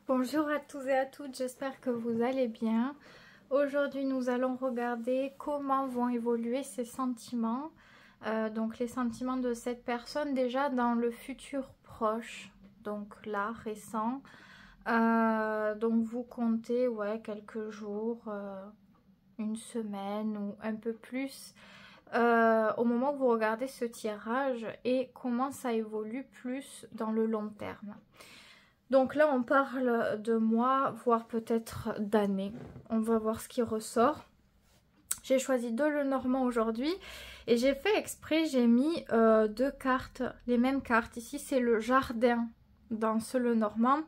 Bonjour à tous et à toutes, j'espère que vous allez bien. Aujourd'hui, nous allons regarder comment vont évoluer ces sentiments. Donc les sentiments de cette personne déjà dans le futur proche, donc là, récent. Donc vous comptez quelques jours, une semaine ou un peu plus au moment où vous regardez ce tirage et comment ça évolue plus dans le long terme. Donc là, on parle de mois, voire peut-être d'années. On va voir ce qui ressort. J'ai choisi de Lenormand aujourd'hui et j'ai fait exprès, j'ai mis deux cartes, les mêmes cartes. Ici, c'est le jardin dans ce Lenormand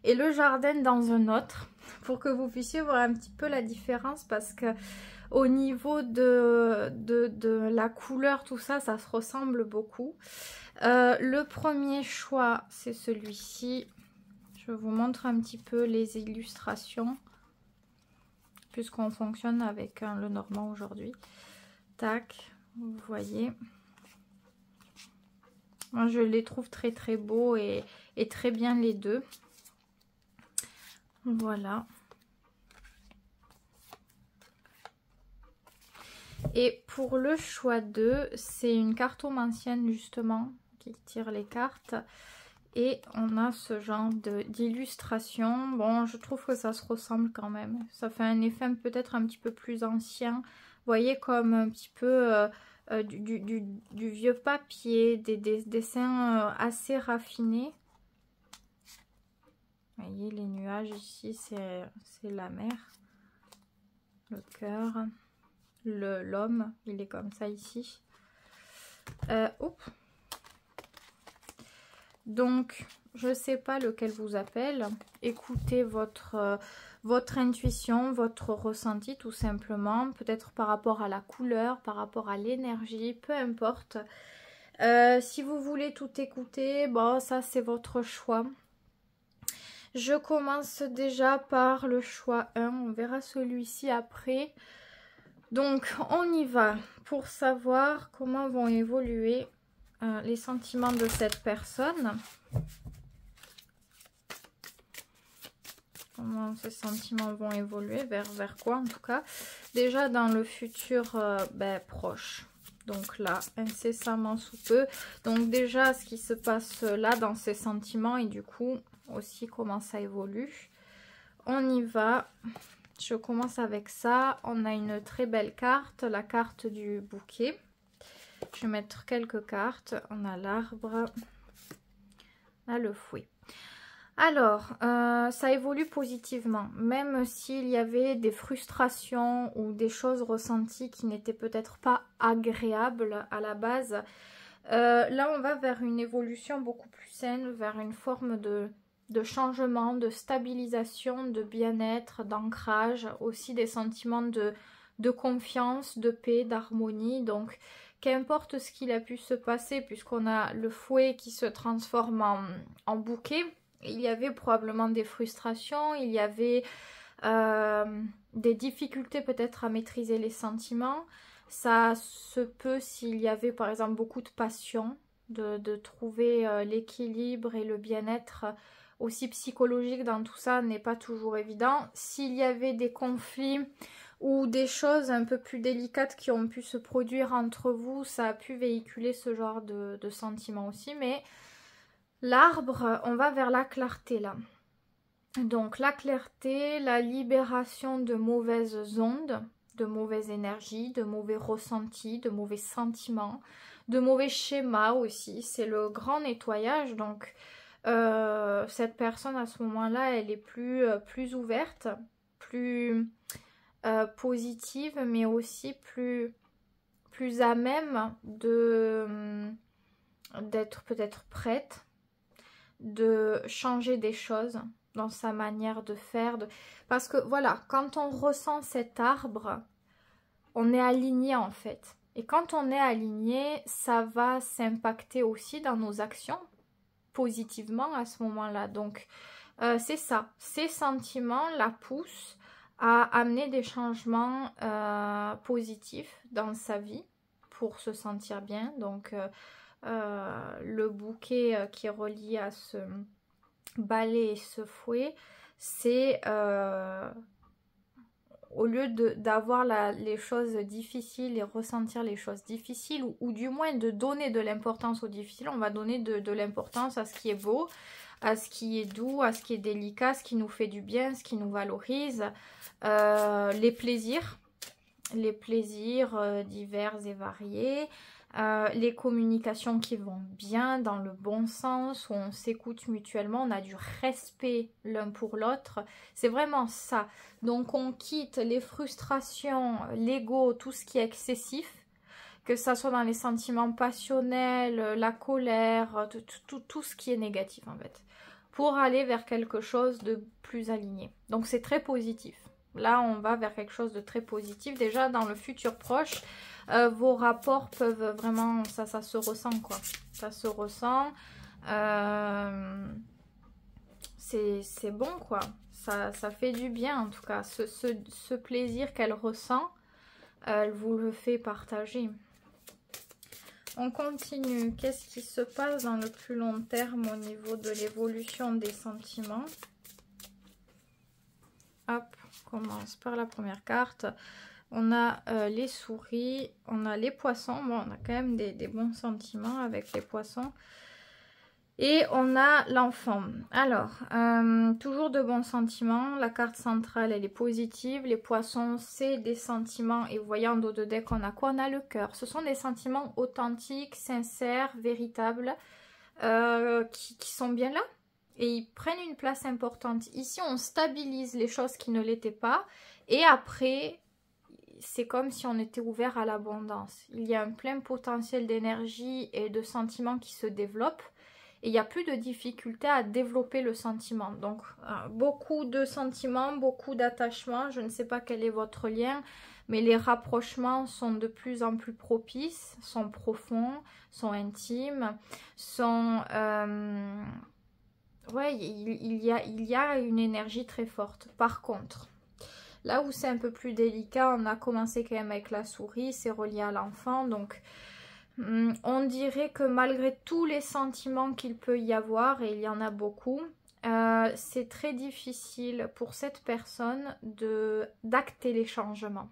et le jardin dans un autre pour que vous puissiez voir un petit peu la différence parce que au niveau de la couleur, tout ça, ça se ressemble beaucoup. Le premier choix, c'est celui-ci. Je vous montre un petit peu les illustrations, puisqu'on fonctionne avec un Lenormand aujourd'hui. Tac, vous voyez. Moi, je les trouve très très beaux et très bien les deux. Voilà. Et pour le choix 2, c'est une cartomancienne justement qui tire les cartes. Et on a ce genre d'illustration. Bon, je trouve que ça se ressemble quand même. Ça fait un effet peut-être un petit peu plus ancien. Vous voyez, comme un petit peu du vieux papier, des dessins assez raffinés. Vous voyez, les nuages ici, c'est la mer. Le cœur. L'homme, il est comme ça ici. Oups. Donc, je ne sais pas lequel vous appelle. Écoutez votre intuition, votre ressenti tout simplement. Peut-être par rapport à la couleur, par rapport à l'énergie, peu importe. Si vous voulez tout écouter, bon, ça c'est votre choix. Je commence déjà par le choix 1. On verra celui-ci après. Donc, on y va pour savoir comment vont évoluer les sentiments de cette personne. Comment ces sentiments vont évoluer, vers quoi en tout cas. Déjà dans le futur proche. Donc là, incessamment sous peu. Donc déjà ce qui se passe là dans ces sentiments et du coup aussi comment ça évolue. On y va. Je commence avec ça. On a une très belle carte, la carte du bouquet. Je vais mettre quelques cartes. On a l'arbre, on a le fouet. Alors, ça évolue positivement, même s'il y avait des frustrations ou des choses ressenties qui n'étaient peut-être pas agréables à la base. Là, on va vers une évolution beaucoup plus saine, vers une forme de changement, de stabilisation, de bien-être, d'ancrage, aussi des sentiments de confiance, de paix, d'harmonie. Donc, qu'importe ce qu'il a pu se passer, puisqu'on a le fouet qui se transforme en bouquet, il y avait probablement des frustrations, il y avait des difficultés peut-être à maîtriser les sentiments. Ça se peut s'il y avait par exemple beaucoup de passion, de trouver l'équilibre et le bien-être aussi psychologique dans tout ça n'est pas toujours évident. S'il y avait des conflits ou des choses un peu plus délicates qui ont pu se produire entre vous, ça a pu véhiculer ce genre de sentiments aussi, mais l'arbre, on va vers la clarté là. Donc la clarté, la libération de mauvaises ondes, de mauvaises énergies, de mauvais ressentis, de mauvais sentiments, de mauvais schémas aussi. C'est le grand nettoyage. Donc cette personne à ce moment-là, elle est plus ouverte, plus positive, mais aussi plus à même d'être peut-être prête, de changer des choses dans sa manière de faire. Parce que voilà, quand on ressent cet arbre, on est aligné en fait. Et quand on est aligné, ça va s'impacter aussi dans nos actions positivement à ce moment-là. Donc c'est ça, ces sentiments la poussent à amener des changements positifs dans sa vie pour se sentir bien. Donc le bouquet qui est relié à ce balai et ce fouet, c'est au lieu d'avoir les choses difficiles et ressentir les choses difficiles, ou du moins de donner de l'importance aux difficiles, on va donner de l'importance à ce qui est beau, à ce qui est doux, à ce qui est délicat, ce qui nous fait du bien, ce qui nous valorise, les plaisirs divers et variés, les communications qui vont bien, dans le bon sens, où on s'écoute mutuellement, on a du respect l'un pour l'autre. C'est vraiment ça. Donc on quitte les frustrations, l'ego, tout ce qui est excessif, que ça soit dans les sentiments passionnels, la colère, tout ce qui est négatif en fait, pour aller vers quelque chose de plus aligné. Donc c'est très positif. Là, on va vers quelque chose de très positif. Déjà, dans le futur proche, vos rapports peuvent vraiment... Ça se ressent, quoi. Ça se ressent. C'est bon, quoi. Ça fait du bien, en tout cas. Ce plaisir qu'elle ressent, elle vous le fait partager. On continue. Qu'est-ce qui se passe dans le plus long terme au niveau de l'évolution des sentiments? Hop, on commence par la première carte. On a les souris, on a les poissons. Bon, on a quand même des bons sentiments avec les poissons. Et on a l'enfant. Alors, toujours de bons sentiments. La carte centrale, elle est positive. Les poissons, c'est des sentiments. Et vous voyez en dos de deck, on a quoi? On a le cœur. Ce sont des sentiments authentiques, sincères, véritables, qui sont bien là. Et ils prennent une place importante. Ici, on stabilise les choses qui ne l'étaient pas. Et après, c'est comme si on était ouvert à l'abondance. Il y a un plein potentiel d'énergie et de sentiments qui se développent. Et il n'y a plus de difficulté à développer le sentiment. Donc, beaucoup de sentiments, beaucoup d'attachements. Je ne sais pas quel est votre lien, mais les rapprochements sont de plus en plus propices, sont profonds, sont intimes, sont... ouais, il y a une énergie très forte. Par contre, là où c'est un peu plus délicat, on a commencé quand même avec la souris, c'est relié à l'enfant. Donc, on dirait que malgré tous les sentiments qu'il peut y avoir, et il y en a beaucoup, c'est très difficile pour cette personne d'acter les changements.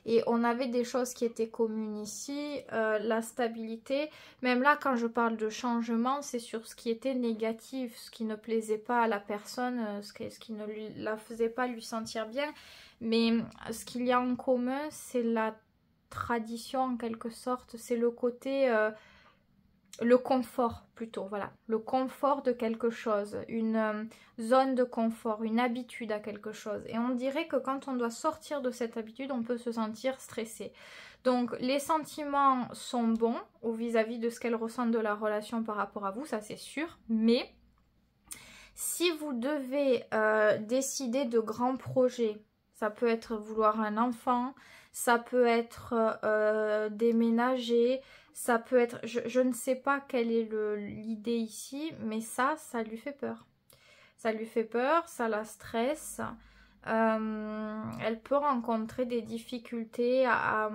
Et on avait des choses qui étaient communes ici, la stabilité. Même là, quand je parle de changement, c'est sur ce qui était négatif, ce qui ne plaisait pas à la personne, ce qui ne la faisait pas lui sentir bien. Mais ce qu'il y a en commun, c'est la tradition en quelque sorte. C'est le côté... le confort plutôt, voilà. Le confort de quelque chose, une zone de confort, une habitude à quelque chose. Et on dirait que quand on doit sortir de cette habitude, on peut se sentir stressé. Donc les sentiments sont bons vis-à-vis de ce qu'elle ressent de la relation par rapport à vous, ça c'est sûr. Mais si vous devez décider de grands projets, ça peut être vouloir un enfant, ça peut être déménager, ça peut être... Je ne sais pas quelle est l'idée ici, mais ça lui fait peur. Ça lui fait peur, ça la stresse. Elle peut rencontrer des difficultés à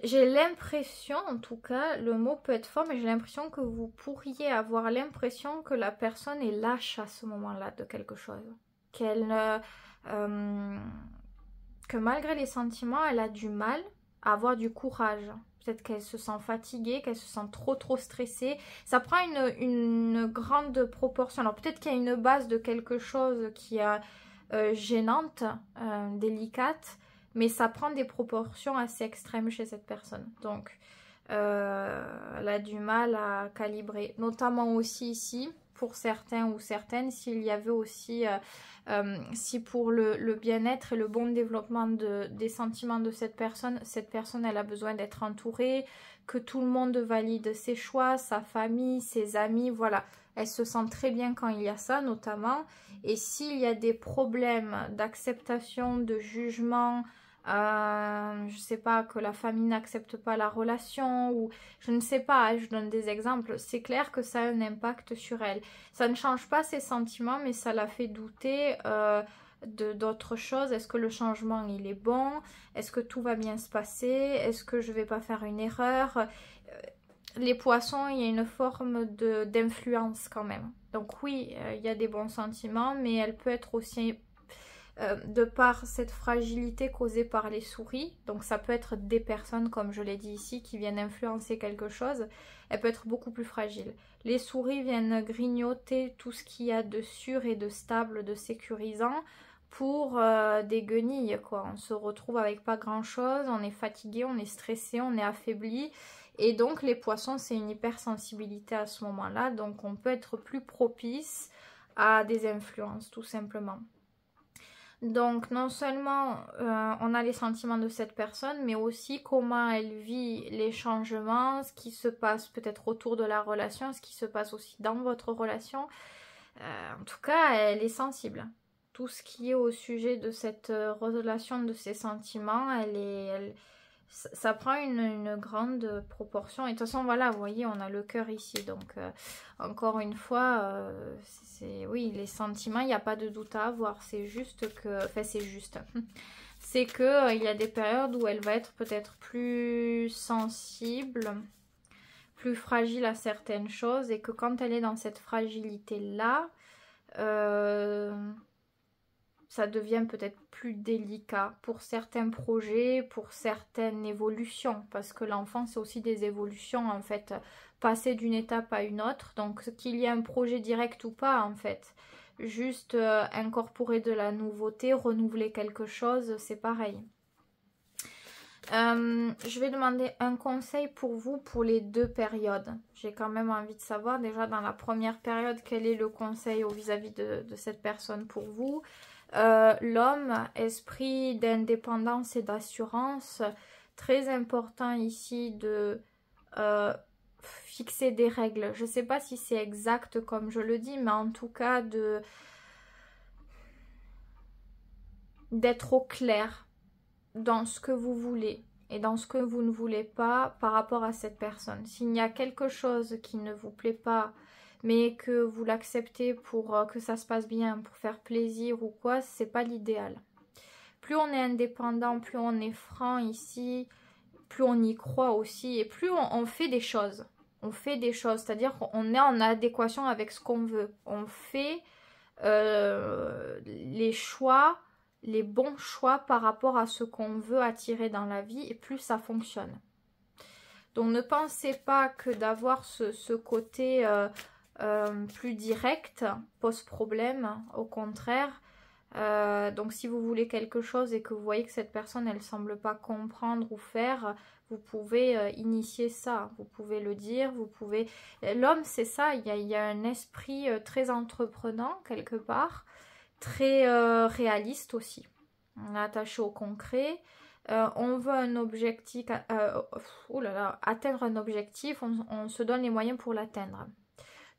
j'ai l'impression, en tout cas, le mot peut être fort, mais j'ai l'impression que vous pourriez avoir l'impression que la personne est lâche à ce moment-là de quelque chose. Que malgré les sentiments, elle a du mal à avoir du courage. Peut-être qu'elle se sent fatiguée, qu'elle se sent trop stressée. Ça prend une grande proportion. Alors peut-être qu'il y a une base de quelque chose qui est gênante, délicate, mais ça prend des proportions assez extrêmes chez cette personne. Donc, elle a du mal à calibrer. Notamment aussi ici, pour certains ou certaines, s'il y avait aussi... si pour le bien-être et le bon développement des sentiments de cette personne, elle a besoin d'être entourée, que tout le monde valide ses choix, sa famille, ses amis, voilà. Elle se sent très bien quand il y a ça, notamment. Et s'il y a des problèmes d'acceptation, de jugement... je sais pas, que la famille n'accepte pas la relation, ou je ne sais pas, je donne des exemples, c'est clair que ça a un impact sur elle. Ça ne change pas ses sentiments, mais ça la fait douter d'autres choses. Est-ce que le changement il est bon? Est-ce que tout va bien se passer? Est-ce que je vais pas faire une erreur? les poissons, il y a une forme d'influence quand même. Donc oui, il y a des bons sentiments, mais elle peut être aussi, de par cette fragilité causée par les souris, donc ça peut être des personnes, comme je l'ai dit ici, qui viennent influencer quelque chose, elle peut être beaucoup plus fragile. Les souris viennent grignoter tout ce qu'il y a de sûr et de stable, de sécurisant, pour des guenilles, quoi. On se retrouve avec pas grand chose, on est fatigué, on est stressé, on est affaibli. Et donc les poissons, c'est une hypersensibilité à ce moment-là, donc on peut être plus propice à des influences, tout simplement. Donc non seulement on a les sentiments de cette personne, mais aussi comment elle vit les changements, ce qui se passe peut-être autour de la relation, ce qui se passe aussi dans votre relation. En tout cas, elle est sensible. Tout ce qui est au sujet de cette relation, de ses sentiments, ça prend une grande proportion. Et de toute façon, voilà, vous voyez, on a le cœur ici. Donc, encore une fois, oui, les sentiments, il n'y a pas de doute à avoir. C'est juste que... Enfin, c'est juste. C'est que il y a des périodes où elle va être peut-être plus sensible, plus fragile à certaines choses. Et que quand elle est dans cette fragilité-là, ça devient peut-être plus délicat pour certains projets, pour certaines évolutions, parce que l'enfant c'est aussi des évolutions en fait, passer d'une étape à une autre, donc qu'il y ait un projet direct ou pas en fait, juste incorporer de la nouveauté, renouveler quelque chose, c'est pareil. Je vais demander un conseil pour vous pour les deux périodes. J'ai quand même envie de savoir déjà dans la première période quel est le conseil vis-à-vis de cette personne pour vous. L'homme, esprit d'indépendance et d'assurance, très important ici de fixer des règles. Je ne sais pas si c'est exact comme je le dis, mais en tout cas d'être au clair dans ce que vous voulez et dans ce que vous ne voulez pas par rapport à cette personne. S'il y a quelque chose qui ne vous plaît pas, mais que vous l'acceptez pour que ça se passe bien, pour faire plaisir ou quoi, c'est pas l'idéal. Plus on est indépendant, plus on est franc ici, plus on y croit aussi, et plus on fait des choses. On fait des choses, c'est-à-dire qu'on est en adéquation avec ce qu'on veut. On fait les choix, les bons choix par rapport à ce qu'on veut attirer dans la vie, et plus ça fonctionne. Donc ne pensez pas que d'avoir ce côté plus direct pose problème, au contraire. Donc si vous voulez quelque chose et que vous voyez que cette personne elle semble pas comprendre ou faire, vous pouvez initier ça, vous pouvez le dire, vous pouvez... L'homme c'est ça, il y a un esprit très entreprenant quelque part, très réaliste aussi. On est attaché au concret, on veut un objectif, atteindre un objectif, on se donne les moyens pour l'atteindre.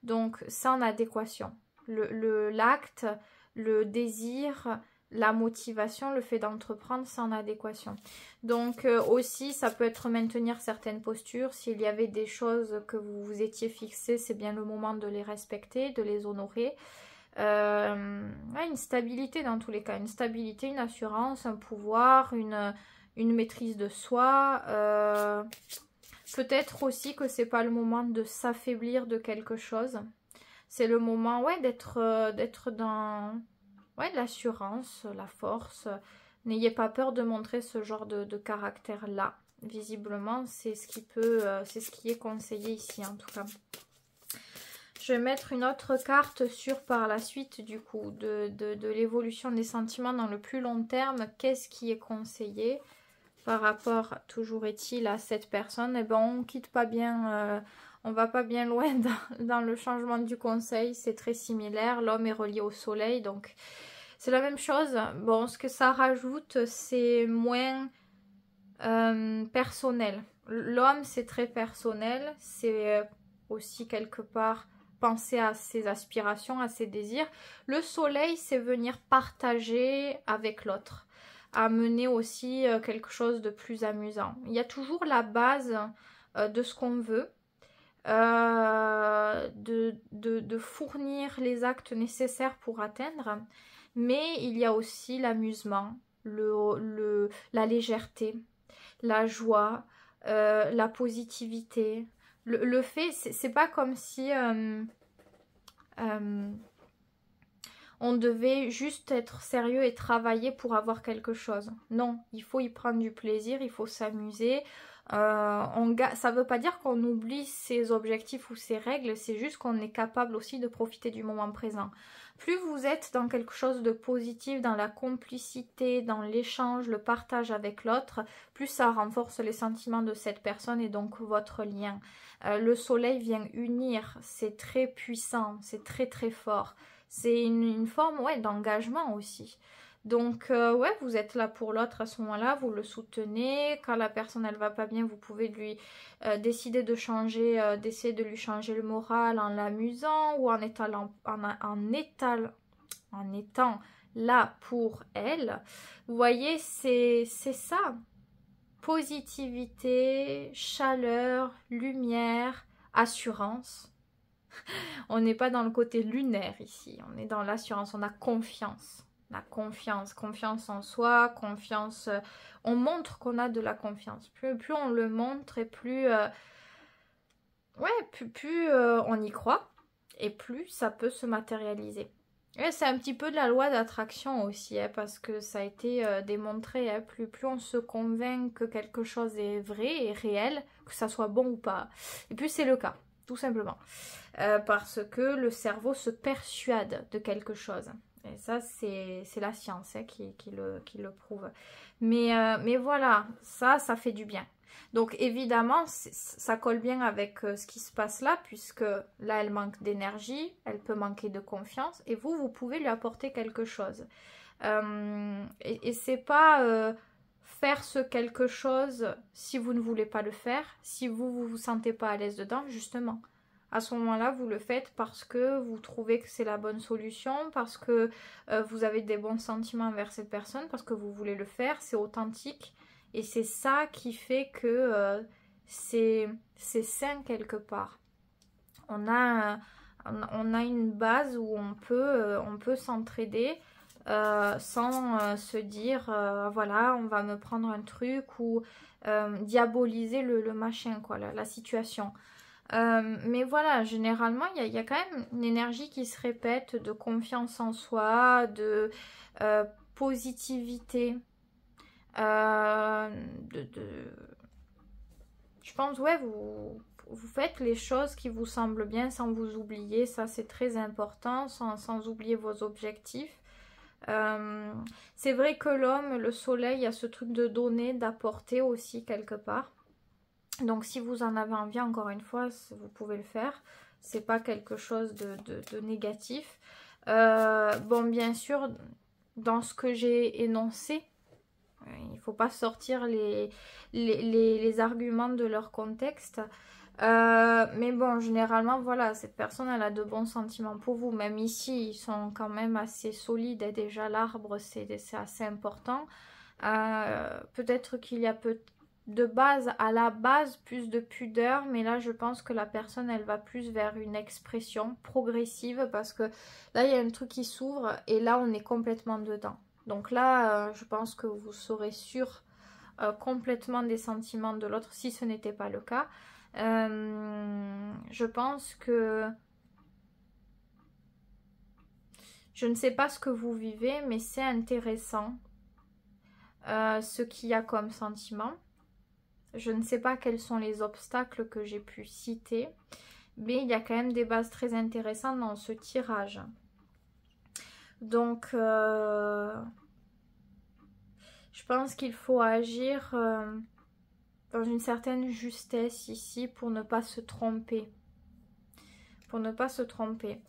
Donc c'est en adéquation. L'acte, le désir, la motivation, le fait d'entreprendre, c'est en adéquation. Donc aussi, ça peut être maintenir certaines postures. S'il y avait des choses que vous vous étiez fixées, c'est bien le moment de les respecter, de les honorer. Une stabilité dans tous les cas. Une stabilité, une assurance, un pouvoir, une maîtrise de soi. Peut-être aussi que c'est pas le moment de s'affaiblir de quelque chose. C'est le moment d'être dans de l'assurance, la force. N'ayez pas peur de montrer ce genre de caractère-là. Visiblement, c'est ce qui est conseillé ici en tout cas. Je vais mettre une autre carte sur par la suite du coup de l'évolution des sentiments dans le plus long terme. Qu'est-ce qui est conseillé par rapport, toujours est-il, à cette personne? Eh ben, on quitte pas bien, on va pas bien loin dans le changement du conseil. C'est très similaire. L'homme est relié au soleil, donc c'est la même chose. Bon, ce que ça rajoute, c'est moins personnel. L'homme, c'est très personnel. C'est aussi quelque part penser à ses aspirations, à ses désirs. Le soleil, c'est venir partager avec l'autre, amener aussi quelque chose de plus amusant. Il y a toujours la base de ce qu'on veut, de fournir les actes nécessaires pour atteindre, mais il y a aussi l'amusement, la légèreté, la joie, la positivité, le fait, c'est pas comme si on devait juste être sérieux et travailler pour avoir quelque chose. Non, il faut y prendre du plaisir, il faut s'amuser. Ça veut pas dire qu'on oublie ses objectifs ou ses règles, c'est juste qu'on est capable aussi de profiter du moment présent. Plus vous êtes dans quelque chose de positif, dans la complicité, dans l'échange, le partage avec l'autre, plus ça renforce les sentiments de cette personne et donc votre lien. Le soleil vient unir, c'est très puissant, c'est très très fort. C'est une forme ouais, d'engagement aussi. Donc ouais, vous êtes là pour l'autre à ce moment-là, vous le soutenez. Quand la personne elle va pas bien, vous pouvez lui décider de changer, d'essayer de lui changer le moral en l'amusant ou en étant là pour elle. Vous voyez, c'est ça. Positivité, chaleur, lumière, assurance. On n'est pas dans le côté lunaire ici, on est dans l'assurance, on a confiance. La confiance, confiance en soi, confiance... on montre qu'on a de la confiance. Plus on le montre et plus... on y croit et plus ça peut se matérialiser. Et c'est un petit peu de la loi d'attraction aussi, hein, parce que ça a été démontré. Hein, plus on se convainc que quelque chose est vrai et réel, que ça soit bon ou pas. Et puis c'est le cas, tout simplement. Parce que le cerveau se persuade de quelque chose. Et ça, c'est la science hein, qui le prouve. Mais voilà, ça fait du bien. Donc évidemment, ça colle bien avec ce qui se passe là, puisque là, elle manque d'énergie, elle peut manquer de confiance, et vous pouvez lui apporter quelque chose. Et c'est pas faire ce quelque chose si vous ne voulez pas le faire, si vous sentez pas à l'aise dedans, justement. À ce moment-là, vous le faites parce que vous trouvez que c'est la bonne solution, parce que vous avez des bons sentiments envers cette personne, parce que vous voulez le faire, c'est authentique. Et c'est ça qui fait que c'est sain quelque part. On a une base où on peut s'entraider sans se dire voilà, on va me prendre un truc ou diaboliser le machin, quoi, la situation. Mais voilà, généralement, il y a quand même une énergie qui se répète de confiance en soi, de positivité. Je pense, ouais, vous faites les choses qui vous semblent bien sans vous oublier. Ça, c'est très important, sans oublier vos objectifs. C'est vrai que l'homme, le soleil, il y a ce truc de donner, d'apporter aussi quelque part. Donc si vous en avez envie, encore une fois, vous pouvez le faire. C'est pas quelque chose de négatif. Bon, bien sûr, dans ce que j'ai énoncé, il ne faut pas sortir les arguments de leur contexte. Mais bon, généralement, voilà, cette personne, elle a de bons sentiments pour vous. Même ici, ils sont quand même assez solides. Et déjà, l'arbre, c'est assez important. Peut-être qu'il y a à la base, plus de pudeur. Mais là, je pense que la personne, elle va plus vers une expression progressive. Parce que là, il y a un truc qui s'ouvre. Et là, on est complètement dedans. Donc là, je pense que vous serez sûr complètement des sentiments de l'autre si ce n'était pas le cas. Je pense que je ne sais pas ce que vous vivez, mais c'est intéressant ce qu'il y a comme sentiment. Je ne sais pas quels sont les obstacles que j'ai pu citer, mais il y a quand même des bases très intéressantes dans ce tirage. Donc, je pense qu'il faut agir dans une certaine justesse ici pour ne pas se tromper. Pour ne pas se tromper.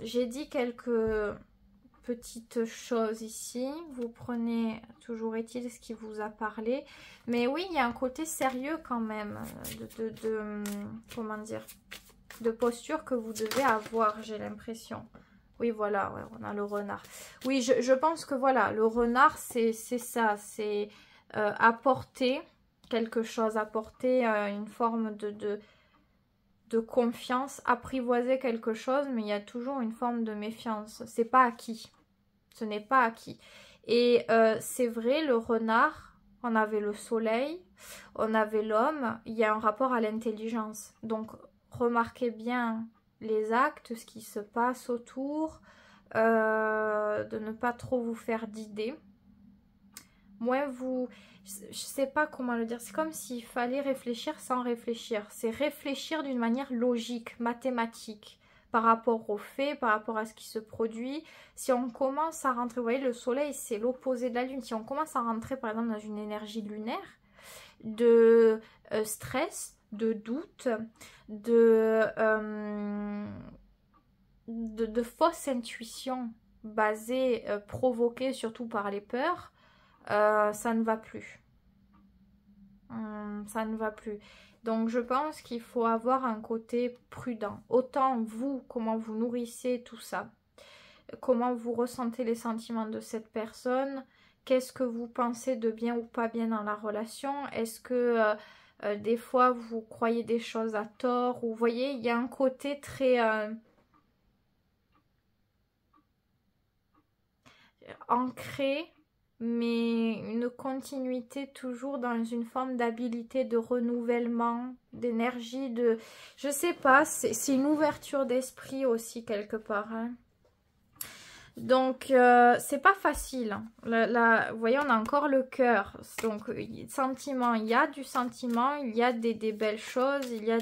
J'ai dit quelques petites choses ici. Vous prenez, toujours est-il, ce qui vous a parlé. Mais oui, il y a un côté sérieux quand même comment dire, de posture que vous devez avoir, j'ai l'impression. Oui, voilà, ouais, on a le renard. Oui, je pense que voilà, le renard, c'est ça, c'est apporter quelque chose, apporter une forme de confiance, apprivoiser quelque chose, mais il y a toujours une forme de méfiance. C'est pas acquis. Ce n'est pas acquis. Et c'est vrai, le renard, on avait le soleil, on avait l'homme, il y a un rapport à l'intelligence. Donc, remarquez bien les actes, ce qui se passe autour, de ne pas trop vous faire d'idées. Moins vous... Je sais pas comment le dire, c'est comme s'il fallait réfléchir sans réfléchir. C'est réfléchir d'une manière logique, mathématique, par rapport aux faits, par rapport à ce qui se produit. Si on commence à rentrer, vous voyez, le soleil, c'est l'opposé de la lune. Si on commence à rentrer, par exemple, dans une énergie lunaire, de stress, de doute, de fausses intuitions basées, provoquées surtout par les peurs, ça ne va plus. Ça ne va plus. Donc je pense qu'il faut avoir un côté prudent. Autant vous, comment vous nourrissez tout ça, comment vous ressentez les sentiments de cette personne, qu'est-ce que vous pensez de bien ou pas bien dans la relation, est-ce que des fois vous croyez des choses à tort, ou vous voyez, il y a un côté très ancré, mais une continuité toujours dans une forme d'habilité, de renouvellement, d'énergie, de... Je sais pas, c'est une ouverture d'esprit aussi quelque part. Hein. Donc, c'est pas facile. Là, vous voyez, on a encore le cœur. Donc, sentiment, il y a du sentiment, il y a des belles choses, il y a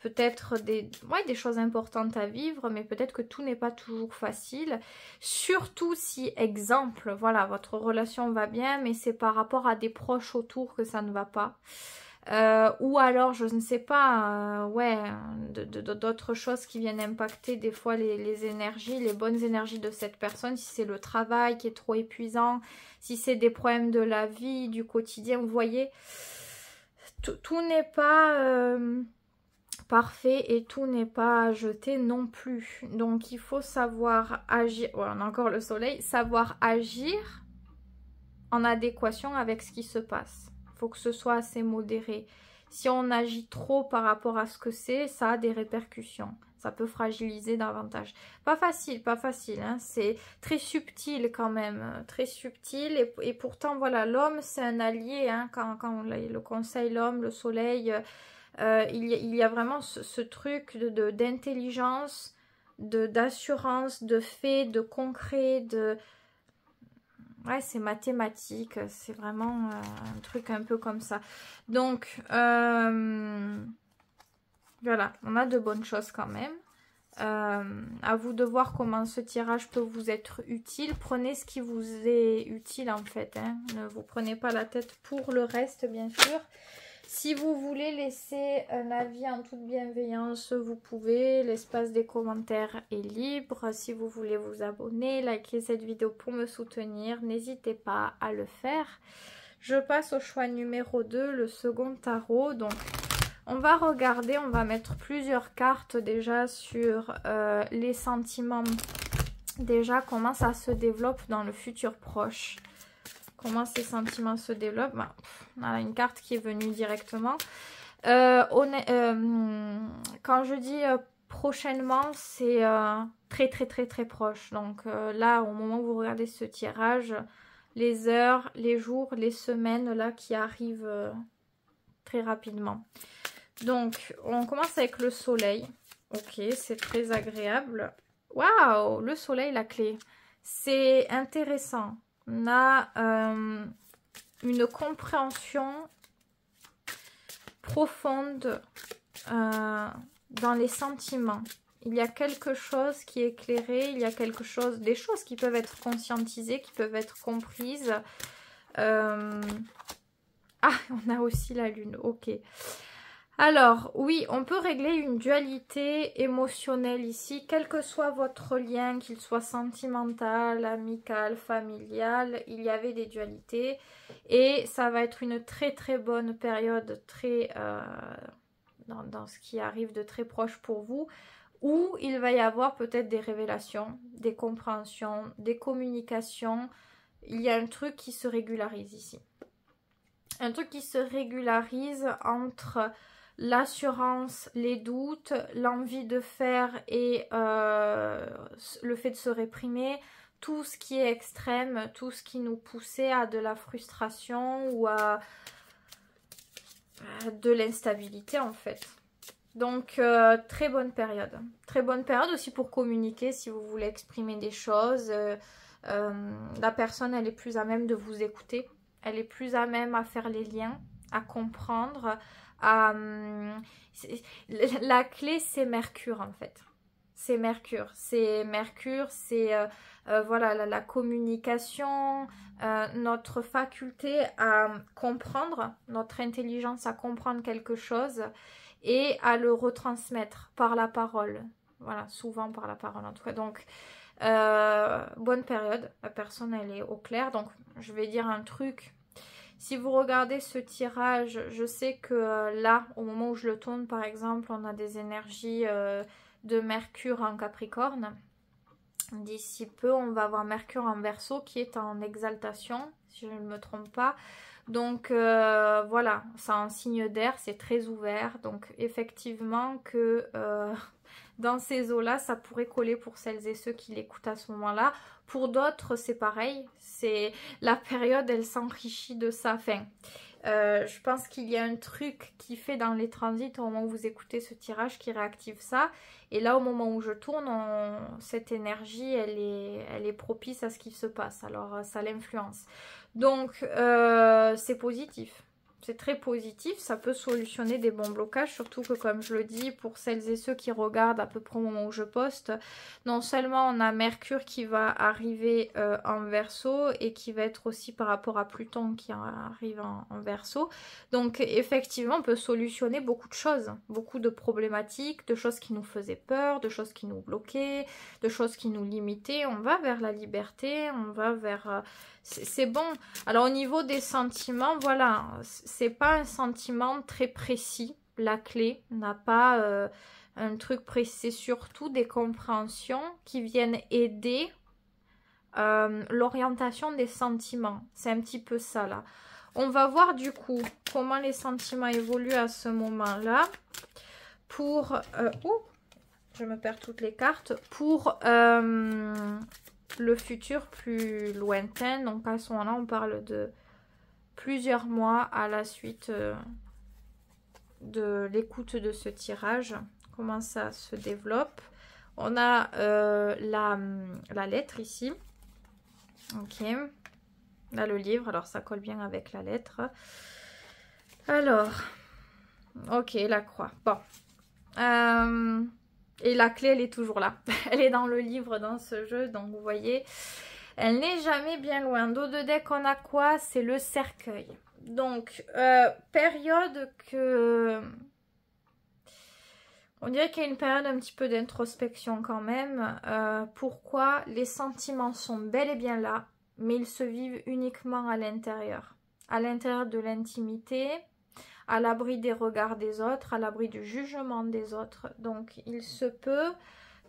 peut-être des choses importantes à vivre, mais peut-être que tout n'est pas toujours facile. Surtout si, exemple, voilà, votre relation va bien, mais c'est par rapport à des proches autour que ça ne va pas. Ou alors, je ne sais pas, d'autres choses qui viennent impacter des fois les énergies, les bonnes énergies de cette personne, si c'est le travail qui est trop épuisant, si c'est des problèmes de la vie, du quotidien, vous voyez, tout n'est pas parfait et tout n'est pas à jeter non plus. Donc, il faut savoir agir, ouais, on a encore le soleil, savoir agir en adéquation avec ce qui se passe. Faut que ce soit assez modéré. Si on agit trop par rapport à ce que c'est, ça a des répercussions. Ça peut fragiliser davantage. Pas facile, pas facile. Hein. C'est très subtil quand même. Très subtil. Et pourtant, voilà, l'homme, c'est un allié. Hein. Quand on le conseille, l'homme, le soleil, il y a vraiment ce truc d'intelligence, d'assurance, de fait, de concret, de... Ouais, c'est mathématique, c'est vraiment un truc un peu comme ça. Donc, voilà, on a de bonnes choses quand même. À vous de voir comment ce tirage peut vous être utile. Prenez ce qui vous est utile en fait. Hein. Ne vous prenez pas la tête pour le reste, bien sûr. Si vous voulez laisser un avis en toute bienveillance, vous pouvez. L'espace des commentaires est libre. Si vous voulez vous abonner, liker cette vidéo pour me soutenir, n'hésitez pas à le faire. Je passe au choix numéro 2, le second tarot. Donc, on va regarder, on va mettre plusieurs cartes déjà sur les sentiments. Déjà, comment ça se développe dans le futur proche. Comment ces sentiments se développent. Ben, on a une carte qui est venue directement. Quand je dis prochainement, c'est très proche. Donc là, au moment où vous regardez ce tirage, les heures, les jours, les semaines là qui arrivent très rapidement. Donc, on commence avec le soleil. Ok, c'est très agréable. Waouh, le soleil, la clé. C'est intéressant. On a une compréhension profonde dans les sentiments. Il y a quelque chose qui est éclairé, il y a quelque chose, des choses qui peuvent être conscientisées, qui peuvent être comprises. Ah, on a aussi la lune, ok. Alors, oui, on peut régler une dualité émotionnelle ici, quel que soit votre lien, qu'il soit sentimental, amical, familial, il y avait des dualités. Et ça va être une très bonne période, dans ce qui arrive de très proche pour vous, où il va y avoir peut-être des révélations, des compréhensions, des communications. Il y a un truc qui se régularise ici. Un truc qui se régularise entre... l'assurance, les doutes, l'envie de faire et le fait de se réprimer, tout ce qui est extrême, tout ce qui nous poussait à de la frustration ou à de l'instabilité en fait. Donc très bonne période. Très bonne période aussi pour communiquer si vous voulez exprimer des choses. La personne elle est plus à même de vous écouter. Elle est plus à même à faire les liens, à comprendre. La clé c'est Mercure en fait. C'est Mercure. C'est Mercure, c'est voilà, la communication, notre faculté à comprendre, notre intelligence à comprendre quelque chose et à le retransmettre par la parole. Voilà, souvent par la parole en tout cas. Donc, bonne période. La personne, elle est au clair. Donc, je vais dire un truc. Si vous regardez ce tirage, je sais que là, au moment où je le tourne, par exemple, on a des énergies de Mercure en Capricorne. D'ici peu, on va avoir Mercure en Verseau qui est en exaltation, si je ne me trompe pas. Donc voilà, c'est un signe d'air, c'est très ouvert. Donc effectivement que dans ces eaux-là, ça pourrait coller pour celles et ceux qui l'écoutent à ce moment-là. Pour d'autres, c'est pareil. C'est la période, elle s'enrichit de ça. Enfin, je pense qu'il y a un truc qui fait dans les transits au moment où vous écoutez ce tirage qui réactive ça. Et là, au moment où je tourne, cette énergie, elle est propice à ce qui se passe. Alors, ça l'influence. Donc, c'est positif. C'est très positif, ça peut solutionner des bons blocages, surtout que comme je le dis, pour celles et ceux qui regardent à peu près au moment où je poste, non seulement on a Mercure qui va arriver en Verseau et qui va être aussi par rapport à Pluton qui arrive en Verseau, donc effectivement on peut solutionner beaucoup de choses, beaucoup de problématiques, de choses qui nous faisaient peur, de choses qui nous bloquaient, de choses qui nous limitaient, on va vers la liberté, on va vers... c'est bon. Alors au niveau des sentiments, voilà, c'est pas un sentiment très précis. La clé n'a pas un truc précis. C'est surtout des compréhensions qui viennent aider l'orientation des sentiments. C'est un petit peu ça là. On va voir du coup comment les sentiments évoluent à ce moment-là pour... je me perds toutes les cartes. Pour... le futur plus lointain, donc à ce moment-là on parle de plusieurs mois à la suite de l'écoute de ce tirage, comment ça se développe. On a la lettre ici, ok, là le livre, alors ça colle bien avec la lettre. Alors, ok, la croix, bon. Et la clé, elle est toujours là. Elle est dans le livre, dans ce jeu. Donc, vous voyez, elle n'est jamais bien loin. Dos de deck, on a quoi? C'est le cercueil. Donc, période que... On dirait qu'il y a une période un petit peu d'introspection quand même. Pourquoi? Les sentiments sont bel et bien là, mais ils se vivent uniquement à l'intérieur. À l'intérieur de l'intimité, à l'abri des regards des autres, à l'abri du jugement des autres. Donc, il se peut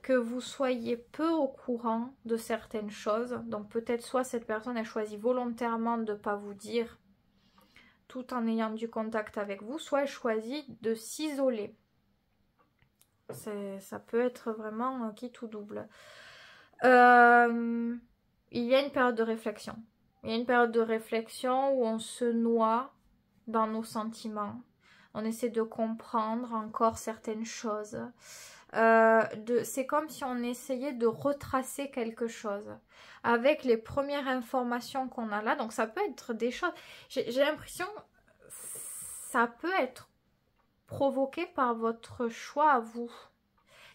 que vous soyez peu au courant de certaines choses. Donc, peut-être soit cette personne a choisi volontairement de ne pas vous dire tout en ayant du contact avec vous, soit elle choisit de s'isoler. Ça peut être vraiment qui tout double. Il y a une période de réflexion. Il y a une période de réflexion où on se noie dans nos sentiments. On essaie de comprendre encore certaines choses. C'est comme si on essayait de retracer quelque chose avec les premières informations qu'on a là. Donc ça peut être des choses... J'ai l'impression ça peut être provoqué par votre choix à vous.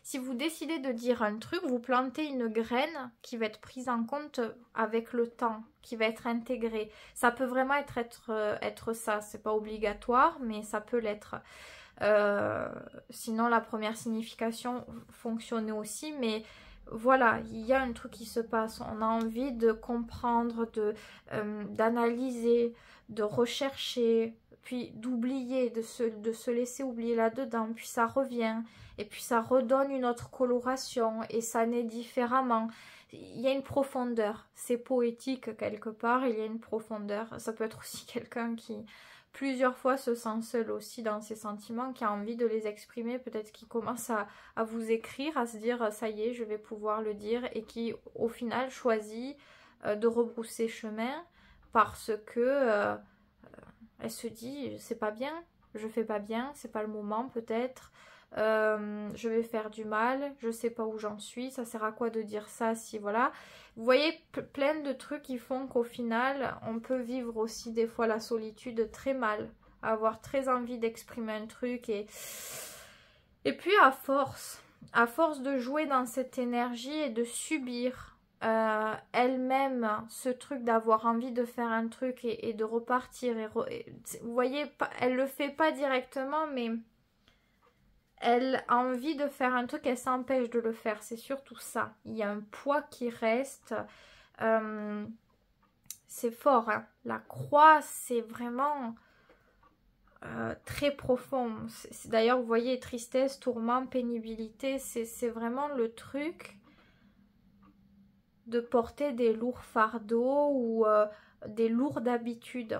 Si vous décidez de dire un truc, vous plantez une graine qui va être prise en compte avec le temps, qui va être intégrée. Ça peut vraiment être ça. C'est pas obligatoire, mais ça peut l'être. Sinon, la première signification fonctionnait aussi, mais voilà, il y a un truc qui se passe. On a envie de comprendre, d'analyser, de rechercher, puis d'oublier, de se laisser oublier là-dedans, puis ça revient. Et puis ça redonne une autre coloration et ça naît différemment. Il y a une profondeur. C'est poétique quelque part, il y a une profondeur. Ça peut être aussi quelqu'un qui plusieurs fois se sent seul aussi dans ses sentiments, qui a envie de les exprimer, peut-être qui commence à vous écrire, à se dire ça y est, je vais pouvoir le dire, et qui au final choisit de rebrousser chemin parce que elle se dit c'est pas bien. je fais pas bien, c'est pas le moment peut-être. Je vais faire du mal, je sais pas où j'en suis, ça sert à quoi de dire ça si voilà. Vous voyez plein de trucs qui font qu'au final on peut vivre aussi des fois la solitude très mal, avoir très envie d'exprimer un truc et puis à force de jouer dans cette énergie et de subir elle-même ce truc d'avoir envie de faire un truc et de repartir vous voyez, elle le fait pas directement mais elle a envie de faire un truc, elle s'empêche de le faire, c'est surtout ça. Il y a un poids qui reste. C'est fort, hein. La croix, c'est vraiment très profond. D'ailleurs, vous voyez, tristesse, tourment, pénibilité, c'est vraiment le truc de porter des lourds fardeaux ou des lourdes habitudes.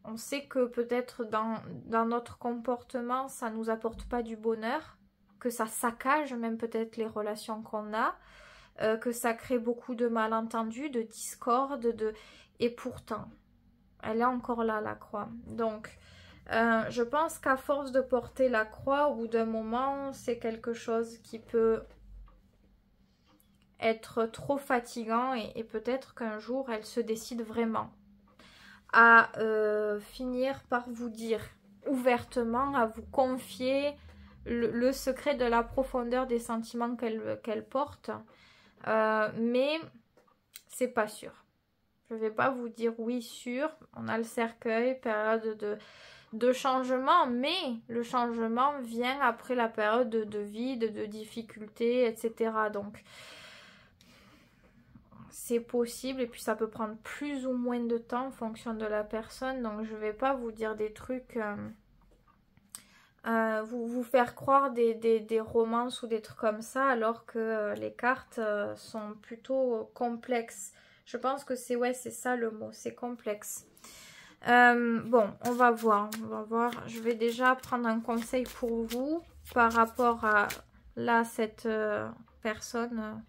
On sait que peut-être dans notre comportement, ça ne nous apporte pas du bonheur, que ça saccage même peut-être les relations qu'on a, que ça crée beaucoup de malentendus, de discorde, et pourtant, elle est encore là, la croix. Donc, je pense qu'à force de porter la croix, au bout d'un moment, c'est quelque chose qui peut être trop fatigant et peut-être qu'un jour, elle se décide vraiment à finir par vous dire ouvertement, à vous confier le secret de la profondeur des sentiments qu'elle porte. Mais c'est pas sûr. Je vais pas vous dire oui sûr. On a le cercueil, période de changement, mais le changement vient après la période de vide, de difficulté, etc. Donc c'est possible et puis ça peut prendre plus ou moins de temps en fonction de la personne. Donc je vais pas vous dire des trucs, vous faire croire des romances ou des trucs comme ça alors que les cartes sont plutôt complexes. Je pense que c'est ça le mot, c'est complexe. Bon, on va voir. Je vais déjà prendre un conseil pour vous par rapport à là cette personne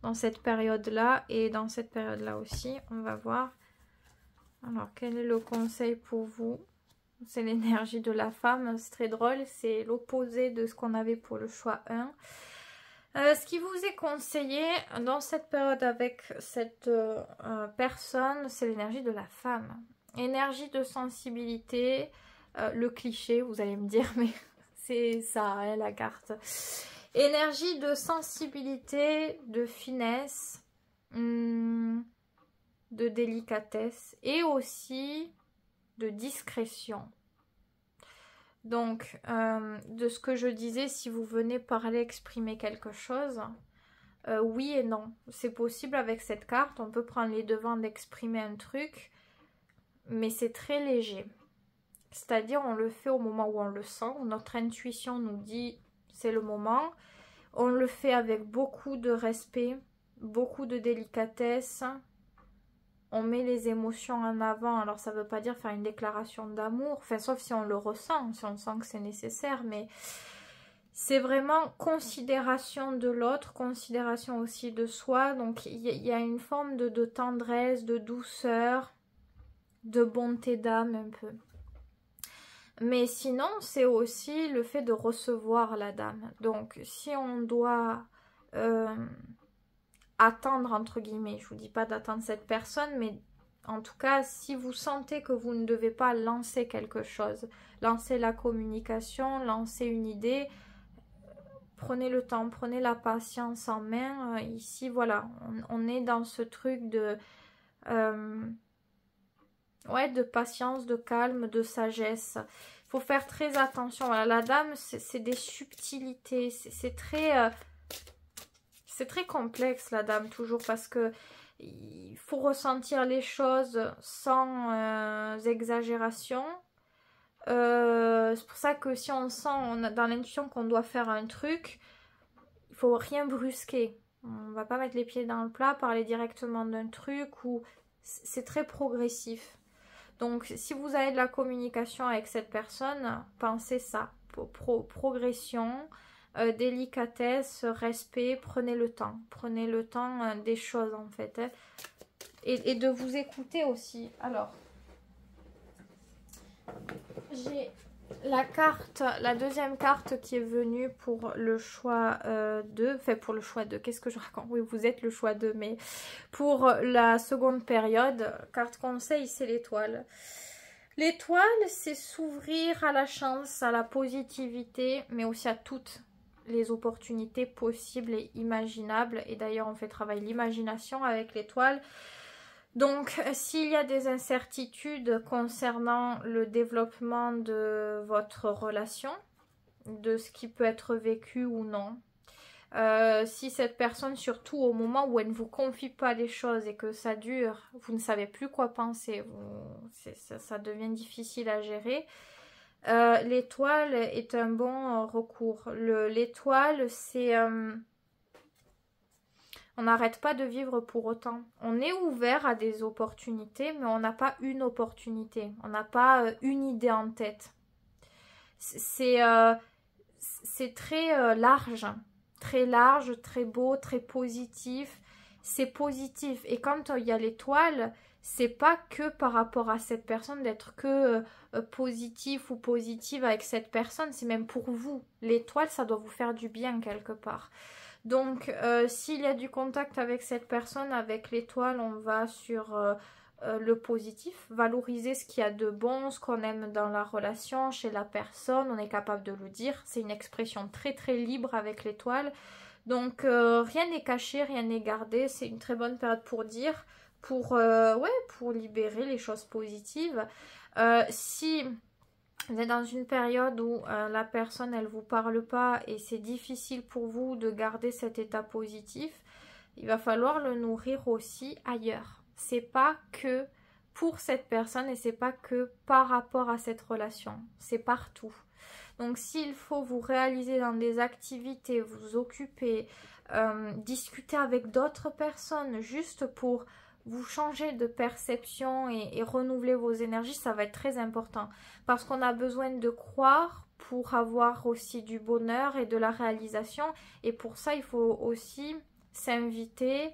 dans cette période-là et dans cette période-là aussi. On va voir. Alors, quel est le conseil pour vous? C'est l'énergie de la femme. C'est très drôle. C'est l'opposé de ce qu'on avait pour le choix 1. Ce qui vous est conseillé dans cette période avec cette personne, c'est l'énergie de la femme. Énergie de sensibilité. Le cliché, vous allez me dire, mais c'est ça, hein, la carte. Énergie de sensibilité, de finesse, de délicatesse et aussi de discrétion. Donc, de ce que je disais, si vous venez parler, exprimer quelque chose, oui et non. C'est possible avec cette carte, on peut prendre les devants d'exprimer un truc, mais c'est très léger. C'est-à-dire, on le fait au moment où on le sent, où notre intuition nous dit c'est le moment. On le fait avec beaucoup de respect, beaucoup de délicatesse. On met les émotions en avant. Alors, ça ne veut pas dire faire une déclaration d'amour. Enfin, sauf si on le ressent, si on sent que c'est nécessaire. Mais c'est vraiment considération de l'autre, considération aussi de soi. Donc, il y a une forme de tendresse, de douceur, de bonté d'âme un peu. Mais sinon, c'est aussi le fait de recevoir la dame. Donc, si on doit attendre, entre guillemets, je ne vous dis pas d'attendre cette personne, mais en tout cas, si vous sentez que vous ne devez pas lancer quelque chose, lancer la communication, lancer une idée, prenez le temps, prenez la patience en main. Ici, voilà, on est dans ce truc de patience, de calme, de sagesse. Il faut faire très attention. Voilà, la dame, c'est des subtilités. C'est très complexe, la dame, toujours, parce que il faut ressentir les choses sans exagération. C'est pour ça que si on sent, on a dans l'intuition qu'on doit faire un truc, il faut rien brusquer. On va pas mettre les pieds dans le plat, parler directement d'un truc, ou c'est très progressif. Donc, si vous avez de la communication avec cette personne, pensez ça. Progression, délicatesse, respect, prenez le temps. Prenez le temps des choses, en fait. Hein. Et de vous écouter aussi. Alors, j'ai La deuxième carte qui est venue pour le choix 2, enfin pour le choix 2, qu'est-ce que je raconte? Oui, vous êtes le choix 2, mais pour la seconde période, carte conseil, c'est l'étoile. L'étoile, c'est s'ouvrir à la chance, à la positivité, mais aussi à toutes les opportunités possibles et imaginables. Et d'ailleurs, on fait travailler l'imagination avec l'étoile. Donc, s'il y a des incertitudes concernant le développement de votre relation, de ce qui peut être vécu ou non, si cette personne, surtout au moment où elle ne vous confie pas les choses et que ça dure, vous ne savez plus quoi penser, ça devient difficile à gérer, l'étoile est un bon recours. L'étoile, c'est... on n'arrête pas de vivre pour autant. On est ouvert à des opportunités, mais on n'a pas une opportunité. On n'a pas une idée en tête. C'est très large. Très large, très beau, très positif. C'est positif. Et quand il y a l'étoile, c'est pas que par rapport à cette personne d'être que positif ou positive avec cette personne. C'est même pour vous. L'étoile, ça doit vous faire du bien quelque part. Donc, s'il y a du contact avec cette personne, avec l'étoile, on va sur le positif, valoriser ce qu'il y a de bon, ce qu'on aime dans la relation, chez la personne, on est capable de le dire. C'est une expression très très libre avec l'étoile. Donc, rien n'est caché, rien n'est gardé. C'est une très bonne période pour dire, pour libérer les choses positives. Si... vous êtes dans une période où la personne, elle vous parle pas et c'est difficile pour vous de garder cet état positif, il va falloir le nourrir aussi ailleurs. C'est pas que pour cette personne et c'est pas que par rapport à cette relation. C'est partout. Donc s'il faut vous réaliser dans des activités, vous occuper, discuter avec d'autres personnes juste pour vous changer de perception et renouveler vos énergies, ça va être très important. Parce qu'on a besoin de croire pour avoir aussi du bonheur et de la réalisation. Et pour ça, il faut aussi s'inviter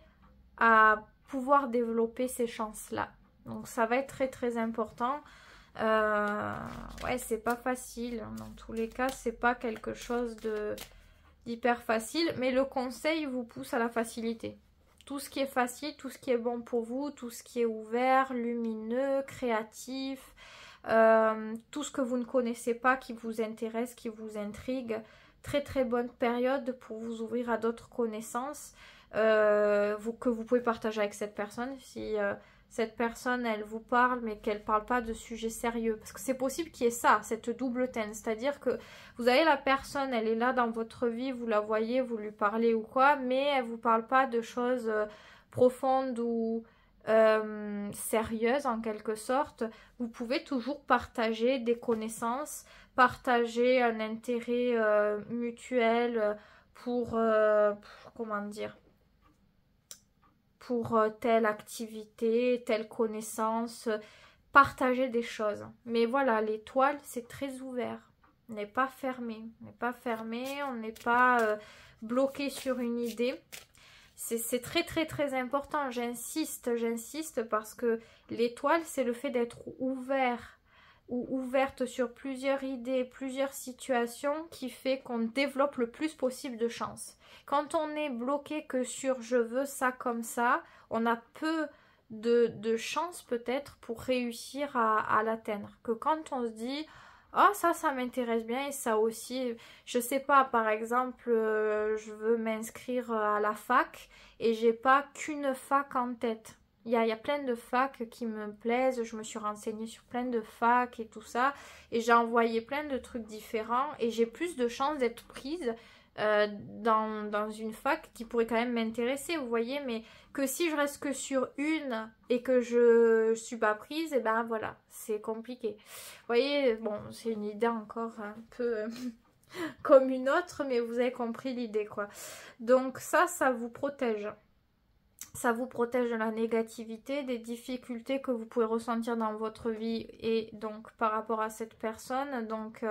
à pouvoir développer ces chances-là. Donc ça va être très très important. Ouais, c'est pas facile. Dans tous les cas, c'est pas quelque chose d'hyper facile. Mais le conseil vous pousse à la facilité. Tout ce qui est facile, tout ce qui est bon pour vous, tout ce qui est ouvert, lumineux, créatif, tout ce que vous ne connaissez pas, qui vous intéresse, qui vous intrigue. Très très bonne période pour vous ouvrir à d'autres connaissances que vous pouvez partager avec cette personne. Si cette personne, elle vous parle, mais qu'elle ne parle pas de sujets sérieux. Parce que c'est possible qu'il y ait ça, cette double teinte. C'est-à-dire que vous avez la personne, elle est là dans votre vie, vous la voyez, vous lui parlez ou quoi, mais elle ne vous parle pas de choses profondes ou sérieuses en quelque sorte. Vous pouvez toujours partager des connaissances, partager un intérêt mutuel pour comment dire, pour telle activité, telle connaissance, partager des choses. Mais voilà, l'étoile, c'est très ouvert. On n'est pas fermé. On n'est pas fermé, on n'est pas bloqué sur une idée. C'est très très très important. J'insiste parce que l'étoile, c'est le fait d'être ouvert ou ouverte sur plusieurs idées, plusieurs situations qui fait qu'on développe le plus possible de chances. Quand on est bloqué que sur je veux ça comme ça, on a peu de chances peut-être pour réussir à l'atteindre. Que quand on se dit oh ça m'intéresse bien et ça aussi, je sais pas, par exemple je veux m'inscrire à la fac et j'ai pas qu'une fac en tête. Il y a plein de facs qui me plaisent, je me suis renseignée sur plein de facs et tout ça, et j'ai envoyé plein de trucs différents, et j'ai plus de chances d'être prise dans une fac qui pourrait quand même m'intéresser, vous voyez, mais que si je reste que sur une et que je suis pas prise, et ben voilà, c'est compliqué. Vous voyez, bon, c'est une idée encore un peu comme une autre, mais vous avez compris l'idée, quoi. Donc ça vous protège. Ça vous protège de la négativité, des difficultés que vous pouvez ressentir dans votre vie et donc par rapport à cette personne. Donc,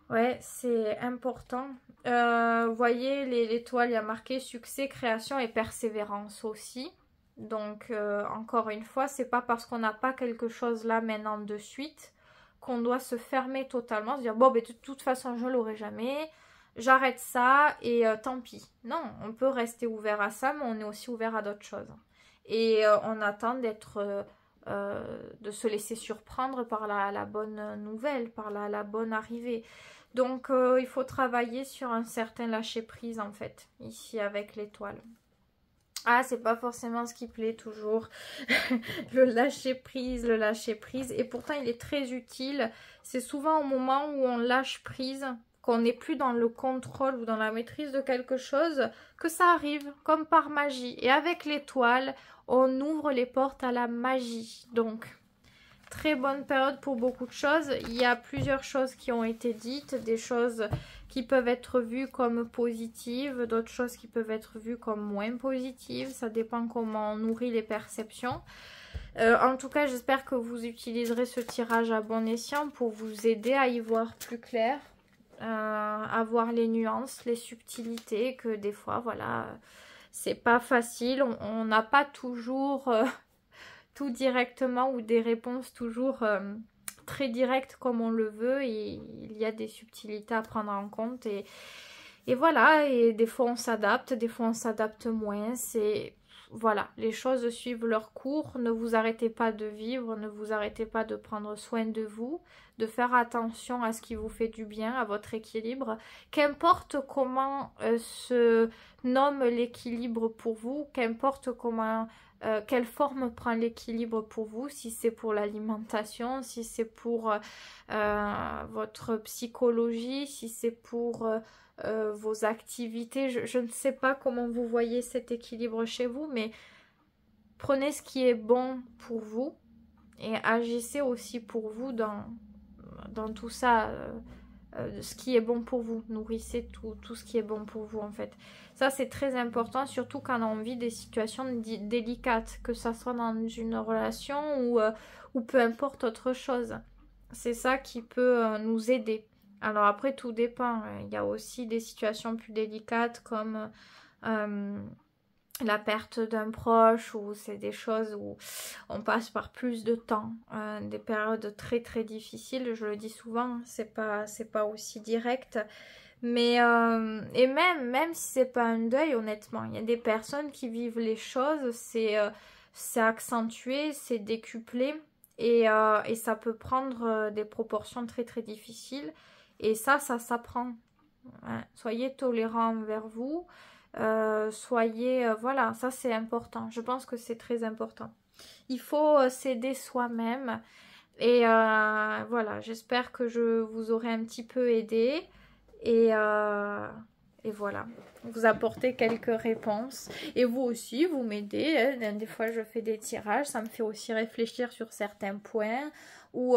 ouais, c'est important. Vous voyez, l'étoile, il y a marqué succès, création et persévérance aussi. Donc, encore une fois, c'est pas parce qu'on n'a pas quelque chose là maintenant de suite qu'on doit se fermer totalement, se dire bon ben de toute façon je l'aurai jamais, j'arrête ça et tant pis. Non, on peut rester ouvert à ça, mais on est aussi ouvert à d'autres choses. Et on attend d'être, de se laisser surprendre par la bonne nouvelle, par la bonne arrivée. Donc il faut travailler sur un certain lâcher prise en fait, ici avec l'étoile. Ah, c'est pas forcément ce qui plaît toujours, le lâcher prise, le lâcher prise. Et pourtant, il est très utile. C'est souvent au moment où on lâche prise, qu'on n'est plus dans le contrôle ou dans la maîtrise de quelque chose, que ça arrive, comme par magie. Et avec l'étoile, on ouvre les portes à la magie. Donc, très bonne période pour beaucoup de choses. Il y a plusieurs choses qui ont été dites, des choses qui peuvent être vues comme positives, d'autres choses qui peuvent être vues comme moins positives. Ça dépend comment on nourrit les perceptions. En tout cas, j'espère que vous utiliserez ce tirage à bon escient pour vous aider à y voir plus clair, à voir les nuances, les subtilités, que des fois, voilà, c'est pas facile. On n'a pas toujours tout directement ou des réponses toujours très directes comme on le veut, et il y a des subtilités à prendre en compte et voilà, et des fois on s'adapte, des fois on s'adapte moins, c'est voilà, les choses suivent leur cours. Ne vous arrêtez pas de vivre, ne vous arrêtez pas de prendre soin de vous, de faire attention à ce qui vous fait du bien, à votre équilibre, qu'importe comment se nomme l'équilibre pour vous, qu'importe comment quelle forme prend l'équilibre pour vous, si c'est pour l'alimentation, si c'est pour votre psychologie, si c'est pour vos activités. Je ne sais pas comment vous voyez cet équilibre chez vous, mais prenez ce qui est bon pour vous et agissez aussi pour vous dans tout ça. Ce qui est bon pour vous, nourrissez tout ce qui est bon pour vous en fait. Ça c'est très important, surtout quand on vit des situations délicates, que ça soit dans une relation ou peu importe autre chose. C'est ça qui peut nous aider. Alors après tout dépend, il y a aussi des situations plus délicates comme la perte d'un proche, ou c'est des choses où on passe par plus de temps, des périodes très très difficiles. Je le dis souvent, c'est pas aussi direct, mais et même si c'est pas un deuil, honnêtement, il y a des personnes qui vivent les choses, c'est accentué, c'est décuplé, et ça peut prendre des proportions très très difficiles, et ça s'apprend. Ouais. Soyez tolérants envers vous. Soyez, voilà, ça c'est important, je pense que c'est très important. Il faut s'aider soi-même, et voilà, j'espère que je vous aurai un petit peu aidé, et voilà, vous apporter quelques réponses, et vous aussi vous m'aidez, hein. Des fois je fais des tirages, ça me fait aussi réfléchir sur certains points, ou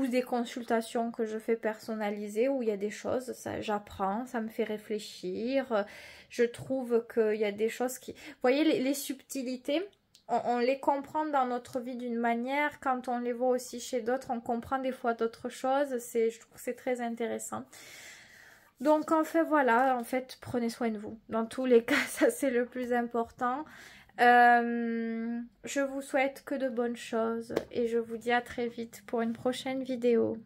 des consultations que je fais personnalisées, où il y a des choses, j'apprends, ça me fait réfléchir. Je trouve qu'il y a des choses qui... Vous voyez, les subtilités, on les comprend dans notre vie d'une manière, quand on les voit aussi chez d'autres, on comprend des fois d'autres choses, je trouve que c'est très intéressant. Donc en fait, voilà, en fait, prenez soin de vous. Dans tous les cas, ça c'est le plus important. Je vous souhaite que de bonnes choses et je vous dis à très vite pour une prochaine vidéo.